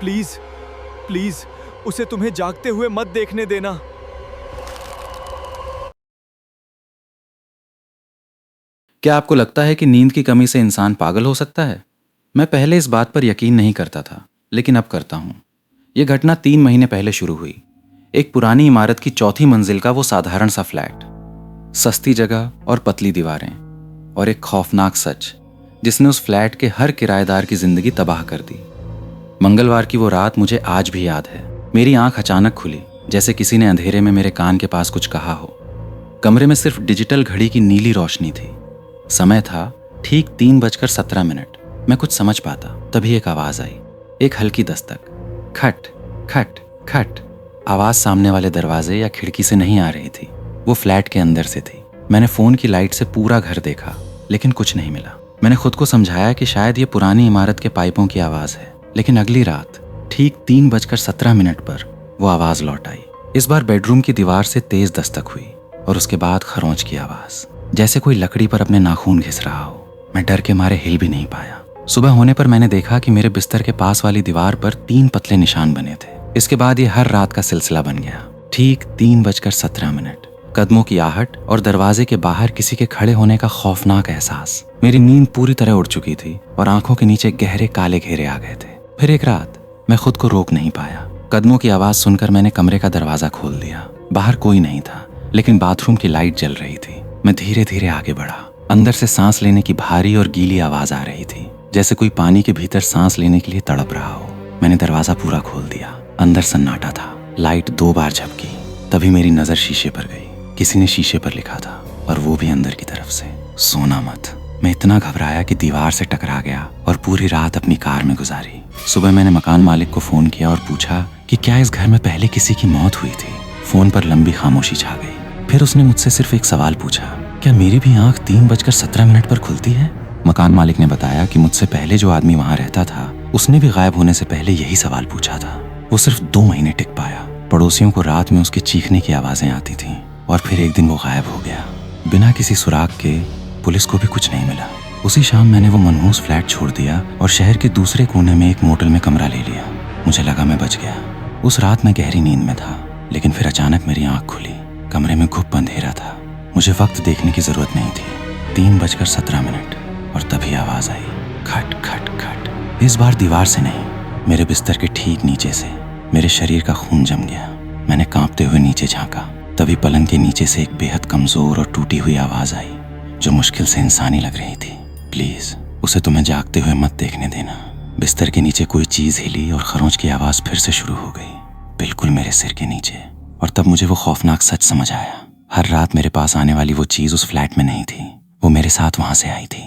Please please उसे तुम्हें जागते हुए मत देखने देना। क्या आपको लगता है कि नींद की कमी से इंसान पागल हो सकता है? मैं पहले इस बात पर यकीन नहीं करता था, लेकिन अब करता हूँ। ये घटना 3 महीने पहले शुरू हुई। एक पुरानी इमारत की चौथी मंजिल का वो साधारण सा फ्लैट, सस्ती जगह और पतली दीवारें, और एक खौफनाक सच जिसने उस फ्लैट के हर किराएदार की जिंदगी तबाह कर दी। मंगलवार की वो रात मुझे आज भी याद है। मेरी आंख अचानक खुली, जैसे किसी ने अंधेरे में मेरे कान के पास कुछ कहा हो। कमरे में सिर्फ डिजिटल घड़ी की नीली रोशनी थी। समय था ठीक 3:17। मैं कुछ समझ पाता तभी एक आवाज आई, एक हल्की दस्तक। खट खट खट। आवाज सामने वाले दरवाजे या खिड़की से नहीं आ रही थी, वो फ्लैट के अंदर से थी। मैंने फोन की लाइट से पूरा घर देखा, लेकिन कुछ नहीं मिला। मैंने खुद को समझाया कि शायद ये पुरानी इमारत के पाइपों की आवाज है। लेकिन अगली रात ठीक 3:17 पर वो आवाज लौट आई। इस बार बेडरूम की दीवार से तेज दस्तक हुई और उसके बाद खरोंच की आवाज, जैसे कोई लकड़ी पर अपने नाखून घिस रहा हो। मैं डर के मारे हिल भी नहीं पाया। सुबह होने पर मैंने देखा कि मेरे बिस्तर के पास वाली दीवार पर 3 पतले निशान बने थे। इसके बाद ये हर रात का सिलसिला बन गया। ठीक 3:17, कदमों की आहट और दरवाजे के बाहर किसी के खड़े होने का खौफनाक एहसास। मेरी नींद पूरी तरह उड़ चुकी थी और आंखों के नीचे गहरे काले घेरे आ गए थे। फिर एक रात मैं खुद को रोक नहीं पाया। कदमों की आवाज सुनकर मैंने कमरे का दरवाजा खोल दिया। बाहर कोई नहीं था, लेकिन बाथरूम की लाइट जल रही थी। मैं धीरे धीरे आगे बढ़ा। अंदर से सांस लेने की भारी और गीली आवाज आ रही थी, जैसे कोई पानी के भीतर सांस लेने के लिए तड़प रहा हो। मैंने दरवाजा पूरा खोल दिया। अंदर सन्नाटा था। लाइट 2 बार झपकी, तभी मेरी नजर शीशे पर गई। किसी ने शीशे पर लिखा था, और वो भी अंदर की तरफ से, सोना मत। मैं इतना घबराया कि दीवार से टकरा गया और पूरी रात अपनी कार में गुजारी। सुबह मैंने मकान मालिक को फोन किया और पूछा कि क्या इस घर में पहले किसी की मौत हुई थी। फोन पर लंबी खामोशी छा गई। फिर उसने मुझसे सिर्फ एक सवाल पूछा, क्या मेरी भी आंख 3:17 पर खुलती है? मकान मालिक ने बताया कि मुझसे पहले जो आदमी वहां रहता था, उसने भी गायब होने से पहले यही सवाल पूछा था। वो सिर्फ 2 महीने टिक पाया। पड़ोसियों को रात में उसके चीखने की आवाजें आती थीं, और फिर एक दिन वो गायब हो गया। बिना किसी सुराग के पुलिस को भी कुछ नहीं मिला। उसी शाम मैंने वो मनहूस फ्लैट छोड़ दिया और शहर के दूसरे कोने में एक मोटल में कमरा ले लिया। मुझे लगा मैं बच गया। उस रात मैं गहरी नींद में था, लेकिन फिर अचानक मेरी आंख खुली। कमरे में गुप्त अंधेरा था। मुझे वक्त देखने की जरूरत नहीं थी। 3:17 और तभी आवाज आई, खट खट खट। इस बार दीवार से नहीं, मेरे बिस्तर के ठीक नीचे से। मेरे शरीर का खून जम गया। मैंने कांपते हुए नीचे झांका। तभी पलंग के नीचे से एक बेहद कमजोर और टूटी हुई आवाज आई, जो मुश्किल से इंसानी लग रही थी। प्लीज उसे तुम्हें जागते हुए मत देखने देना। बिस्तर के नीचे कोई चीज हिली और खरोंच की आवाज फिर से शुरू हो गई, बिल्कुल मेरे सिर के नीचे। और तब मुझे वो खौफनाक सच समझ आया। हर रात मेरे पास आने वाली वो चीज उस फ्लैट में नहीं थी, वो मेरे साथ वहां से आई थी।